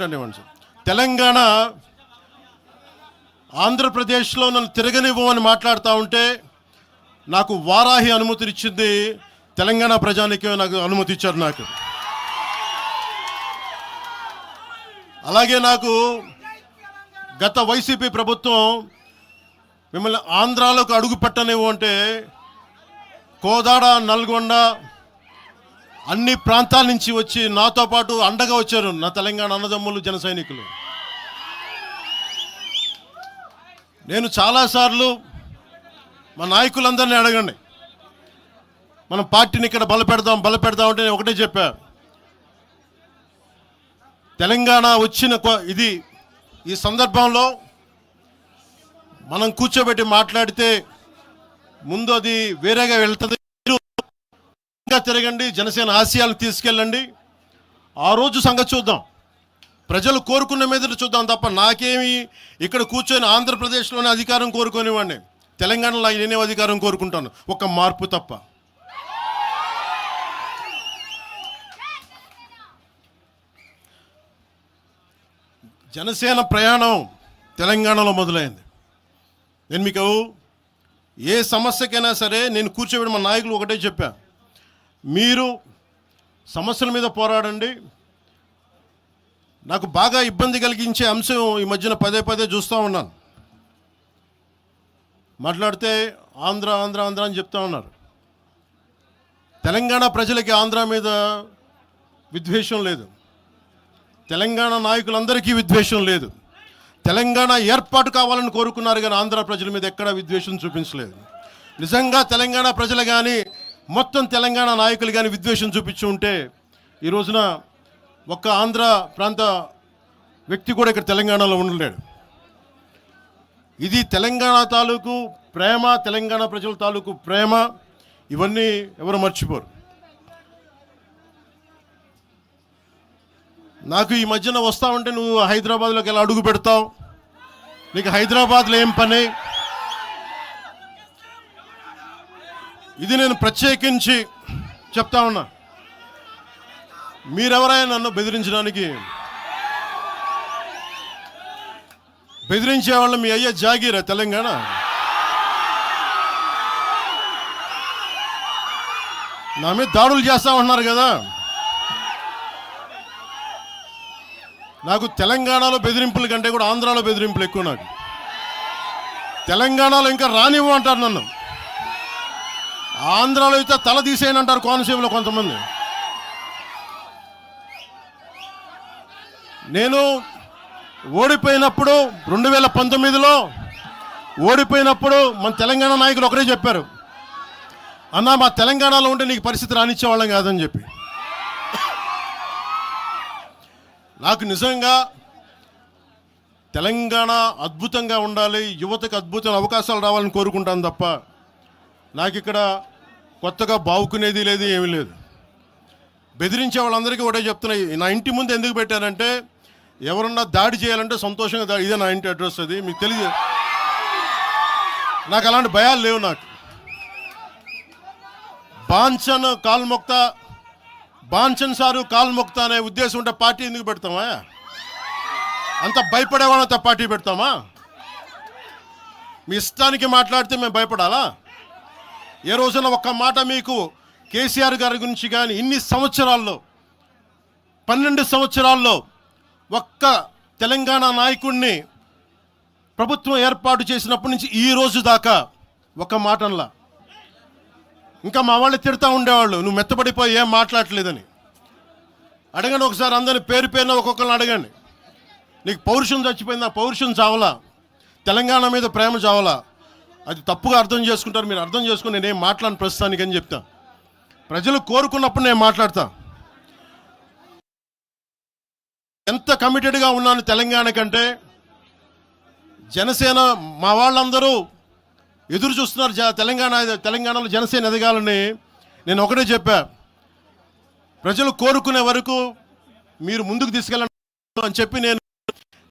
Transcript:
మాట్లాడేవాడిని sir. Telangana ఆంధ్రప్రదేశ్లో నన్ను తిరగనివ్వమని మాట్లాడుతూ ఉంటే నాకు వారాహి అనుమతినిచ్చింది తెలంగాణ ప్రజానికే నాకు అనుమతి ఇచ్చారు. నాకు అలాగే నాకు గత వైసీపీ ప్రభుత్వం మిమ్మల్ని ఆంధ్రాలోకి అడుగు పెట్టనివ్వు అంటే కోదాడ, నల్గొండ అన్ని ప్రాంతాల నుంచి వచ్చి నాతో పాటు అండగా వచ్చారు నా తెలంగాణ అన్నదమ్ములు, జన సైనికులు. నేను చాలాసార్లు మా నాయకులందరినీ అడగండి, మనం పార్టీని ఇక్కడ బలపెడదాం అంటే నేను ఒకటే చెప్పా, తెలంగాణ వచ్చిన ఈ సందర్భంలో మనం కూర్చోబెట్టి మాట్లాడితే ముందు అది వేరేగా వెళ్తుంది. ఇంకా తిరగండి, జనసేన ఆశయాలను తీసుకెళ్ళండి, ఆ రోజు సంగతి చూద్దాం, ప్రజలు కోరుకున్న మీద చూద్దాం తప్ప నాకేమి ఇక్కడ కూర్చొని ఆంధ్రప్రదేశ్లోనే అధికారం కోరుకునేవాడిని, తెలంగాణలో నేనే అధికారం కోరుకుంటాను, ఒక మార్పు తప్ప. జనసేన ప్రయాణం తెలంగాణలో మొదలైంది. నేను మీకు ఏ సమస్యకైనా సరే నేను కూర్చోబెట్టి మా నాయకులు ఒకటే చెప్పా, మీరు సమస్యల మీద పోరాడండి. నాకు బాగా ఇబ్బంది కలిగించే అంశం ఈ మధ్యన పదే పదే చూస్తూ ఉన్నాను, మాట్లాడితే ఆంధ్ర ఆంధ్ర ఆంధ్ర అని చెప్తా ఉన్నారు. తెలంగాణ ప్రజలకి ఆంధ్ర మీద విద్వేషం లేదు, తెలంగాణ నాయకులందరికీ విద్వేషం లేదు. తెలంగాణ ఏర్పాటు కావాలని కోరుకున్నారు కానీ ఆంధ్ర ప్రజల మీద ఎక్కడా విద్వేషం చూపించలేదు. నిజంగా తెలంగాణ ప్రజలు కానీ మొత్తం తెలంగాణ నాయకులు కానీ విద్వేషం చూపించి ఉంటే ఈ రోజున ఒక్క ఆంధ్ర ప్రాంత వ్యక్తి కూడా ఇక్కడ తెలంగాణలో ఉండలేడు. ఇది తెలంగాణ తాలూకు ప్రేమ, తెలంగాణ ప్రజల తాలూకు ప్రేమ, ఇవన్నీ ఎవరు మర్చిపోరు. నాకు ఈ మధ్యన వస్తా ఉంటే నువ్వు హైదరాబాద్లోకి ఎలా అడుగు పెడతావు, నీకు హైదరాబాద్లో ఏం పని, ఇది నేను ప్రత్యేకించి చెప్తా ఉన్నా. మీరెవరైనా నన్ను బెదిరించడానికి, బెదిరించే వాళ్ళ మీ అయ్యే జాగీరా తెలంగాణ. నా మీద దాడులు చేస్తా ఉన్నారు కదా, నాకు తెలంగాణలో బెదిరింపుల కంటే కూడా ఆంధ్రాలో బెదిరింపులు ఎక్కువ. నాకు తెలంగాణలో ఇంకా రానివ్వు అంటారు నన్ను, ఆంధ్రాలో అయితే తల తీసేయనంటారు కోనసీమలో కొంతమంది. నేను ఓడిపోయినప్పుడు 2019లో ఓడిపోయినప్పుడు మన తెలంగాణ నాయకులు ఒకరే చెప్పారు, అన్నా మా తెలంగాణలో ఉంటే నీకు పరిస్థితి రానిచ్చేవాళ్ళం కాదని చెప్పి. నాకు నిజంగా తెలంగాణ అద్భుతంగా ఉండాలి, యువతకు అద్భుతమైన అవకాశాలు రావాలని కోరుకుంటాను తప్ప నాకు ఇక్కడ కొత్తగా బావుకునేది లేదు, ఏమీ లేదు. బెదిరించే వాళ్ళందరికీ ఒకటే చెప్తున్నా, నా ఇంటి ముందు ఎందుకు పెట్టారంటే ఎవరన్నా దాడి చేయాలంటే సంతోషంగా ఇదే నా ఇంటి అడ్రస్, అది మీకు తెలియదు. నాకు అలాంటి భయాలు లేవు. నాకు బాంచన్ సారు కాల్మొక్తా అనే ఉద్దేశం ఉంటే పార్టీ ఎందుకు పెడతామా? అంత భయపడేవాళ్ళంతా పార్టీ పెడతామా? మీ ఇష్టానికి మాట్లాడితే మేము భయపడాలా? ఏ రోజున ఒక్క మాట మీకు కేసీఆర్ గారి గురించి కానీ ఇన్ని సంవత్సరాల్లో 12 సంవత్సరాల్లో ఒక్క తెలంగాణ నాయకుడిని ప్రభుత్వం ఏర్పాటు చేసినప్పటి నుంచి ఈ రోజు దాకా ఒక మాటంలా. ఇంకా మా వాళ్ళు తిడతా ఉండేవాళ్ళు, నువ్వు మెత్తబడిపోయి ఏం మాట్లాడలేదని. అడగండి ఒకసారి, అందరిని పేరు పేరున ఒక్కొక్కరిని అడగండి, నీకు పౌరుషం చచ్చిపోయిందా? పౌరుషం చావలా, తెలంగాణ మీద ప్రేమ చావలా? అది తప్పుగా అర్థం చేసుకుంటారు, మీరు అర్థం చేసుకుని నేనేం మాట్లాడిన ప్రస్తుతానికి అని చెప్తా. ప్రజలు కోరుకున్నప్పుడు నేను మాట్లాడతా. ఎంత కమిటెడ్గా ఉన్నాను తెలంగాణ కంటే, జనసేన మా వాళ్ళందరూ ఎదురు చూస్తున్నారు తెలంగాణలో జనసేన ఎదగాలని. నేను ఒకటే చెప్పా, ప్రజలు కోరుకునే వరకు మీరు ముందుకు తీసుకెళ్ళండి అని చెప్పి నేను